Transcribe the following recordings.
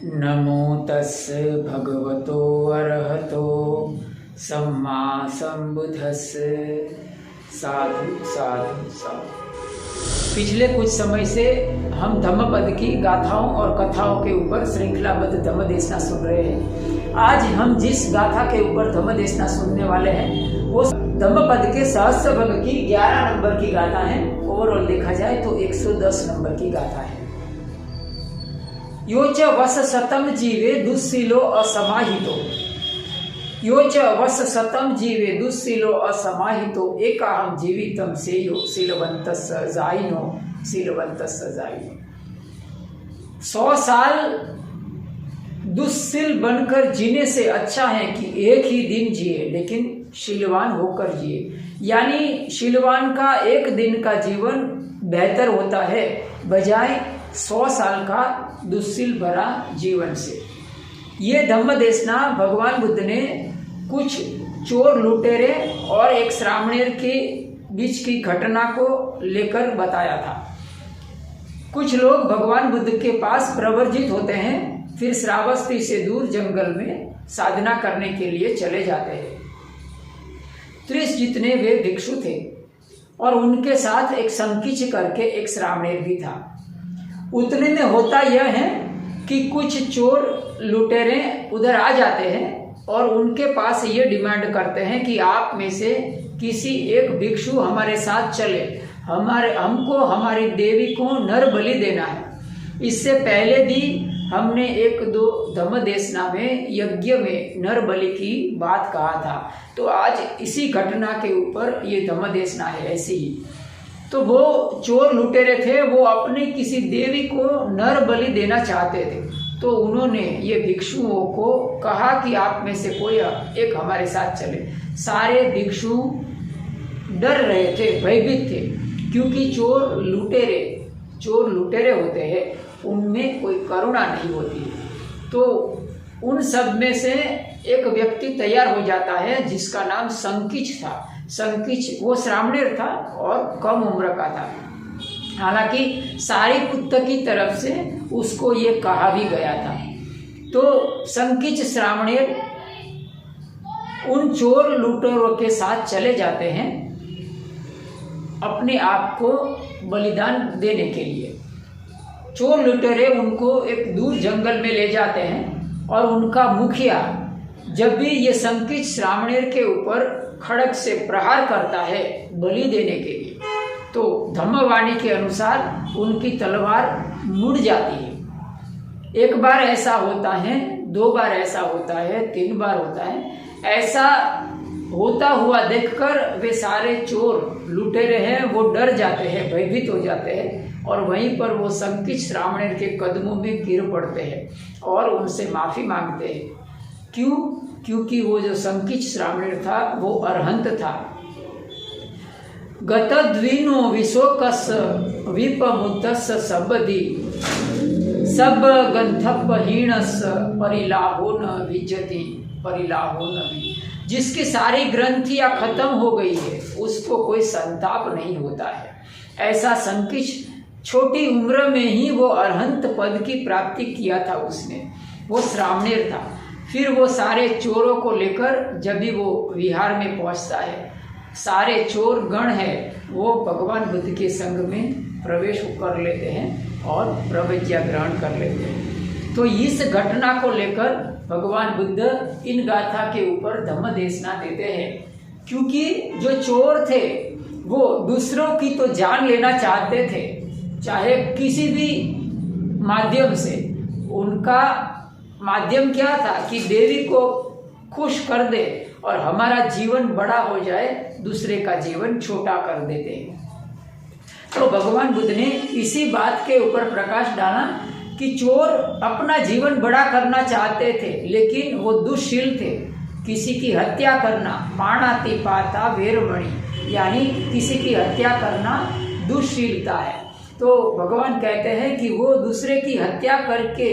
नमो तस्स भगवतो अरहतो सम्मा सम्बुद्धस्स। साधु साधु साधु। पिछले कुछ समय से हम धम्मपद की गाथाओं और कथाओं के ऊपर श्रृंखलाबद्ध धम्म देशना सुन रहे हैं। आज हम जिस गाथा के ऊपर धम्म देशना सुनने वाले हैं वो धम्मपद के सहस्त्र भग की 11 नंबर की गाथा है। ओवरऑल देखा जाए तो 110 नंबर की गाथा है। योच वस शतम जीवे दुस्सीलो असमाहितो। योच वस शतम जीवे दुस्सीलो असमाहितो एकाहम जीवितम सेयो शीलवंतस्स जाइनो शीलवंतस्स जाइनो। 100 साल दुस्सील बनकर जीने से अच्छा है कि एक ही दिन जिए लेकिन शीलवान होकर जिए। यानी शीलवान का एक दिन का जीवन बेहतर होता है बजाय 100 साल का दुस्सील भरा जीवन से। ये धम्म देशना भगवान बुद्ध ने कुछ चोर लुटेरे और एक श्रामणेर के बीच की घटना को लेकर बताया था। कुछ लोग भगवान बुद्ध के पास प्रवर्जित होते हैं, फिर श्रावस्ती से दूर जंगल में साधना करने के लिए चले जाते हैं। 30 जितने वे भिक्षु थे और उनके साथ एक संकीच करके एक श्रामणेर भी था। उतने में होता यह है कि कुछ चोर लुटेरे उधर आ जाते हैं और उनके पास ये डिमांड करते हैं कि आप में से किसी एक भिक्षु हमारे साथ चले, हमको हमारी देवी को नर बलि देना है। इससे पहले भी हमने 1-2 धम्म देशना में यज्ञ में नर बलि की बात कहा था, तो आज इसी घटना के ऊपर ये धम्म देशना है। ऐसी ही तो वो चोर लुटेरे थे, वो अपनी किसी देवी को नर बलि देना चाहते थे। तो उन्होंने ये भिक्षुओं को कहा कि आप में से कोई एक हमारे साथ चले। सारे भिक्षु डर रहे थे, भयभीत थे, क्योंकि चोर लुटेरे होते हैं, उनमें कोई करुणा नहीं होती। तो उन सब में से एक व्यक्ति तैयार हो जाता है जिसका नाम संकीच था। संकीच वो श्रामणेर था और कम उम्र का था। हालांकि सारिपुत्त की तरफ से उसको ये कहा भी गया था। तो संकीच श्रामणेर उन चोर लुटेरों के साथ चले जाते हैं अपने आप को बलिदान देने के लिए। चोर लुटेरे उनको एक दूर जंगल में ले जाते हैं और उनका मुखिया जब भी ये संकीच श्रामणेर के ऊपर खड़ग से प्रहार करता है बलि देने के लिए, तो धम्मवाणी के अनुसार उनकी तलवार मुड़ जाती है। 1 बार ऐसा होता है, 2 बार ऐसा होता है, 3 बार होता है। ऐसा होता हुआ देखकर वे सारे चोर लुटेरे हैं वो डर जाते हैं, भयभीत हो जाते हैं और वहीं पर वो संकीच श्रामणेर के कदमों में गिर पड़ते हैं और उनसे माफी मांगते हैं। क्यों? क्योंकि वो जो संकीच श्रामणेर था वो अरहंत था। गतद्विनो विशोकस विपमुद्दस सबदि सब गंथपहीणस परिलाहो न विजति परिलाहो न भी। जिसकी सारी ग्रंथियां खत्म हो गई है उसको कोई संताप नहीं होता है। ऐसा संकीच छोटी उम्र में ही वो अरहंत पद की प्राप्ति किया था उसने, वो श्रामणेर था। फिर वो सारे चोरों को लेकर जब भी वो विहार में पहुंचता है, सारे चोर गण है वो भगवान बुद्ध के संग में प्रवेश कर लेते हैं और प्रवज्ञा ग्रहण कर लेते हैं। तो इस घटना को लेकर भगवान बुद्ध इन गाथा के ऊपर धम्म देशना देते हैं, क्योंकि जो चोर थे वो दूसरों की तो जान लेना चाहते थे, चाहे किसी भी माध्यम से। उनका माध्यम क्या था कि देवी को खुश कर दे और हमारा जीवन बड़ा हो जाए, दूसरे का जीवन छोटा कर देते हैं। तो भगवान बुद्ध ने इसी बात के ऊपर प्रकाश डाला कि चोर अपना जीवन बड़ा करना चाहते थे लेकिन वो दुष्शील थे। किसी की हत्या करना, पाणाति पाता वेरमणि, यानी किसी की हत्या करना दुष्शीलता है। तो भगवान कहते हैं कि वो दूसरे की हत्या करके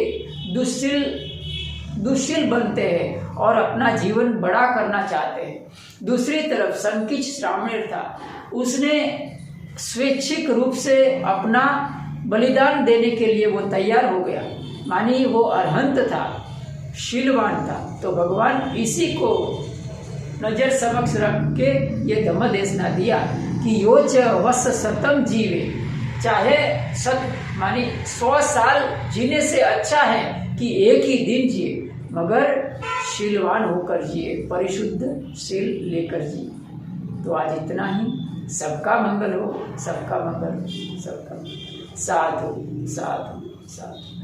दुष्शील बनते हैं और अपना जीवन बड़ा करना चाहते हैं। दूसरी तरफ संकीच श्रामणेर था, उसने स्वैच्छिक रूप से अपना बलिदान देने के लिए वो तैयार हो गया। मानी वो अरहंत था, शीलवान था, तो भगवान इसी को नजर समक्ष रख के ये धम्मदेशना दिया कि योच वस शतम जीवे, चाहे मानी 100 साल जीने से अच्छा है कि एक ही दिन जिए, मगर शीलवान होकर जिए, परिशुद्ध शील लेकर जिए। तो आज इतना ही। सबका मंगल हो, सबका मंगल, सबका साधु साधु साधु।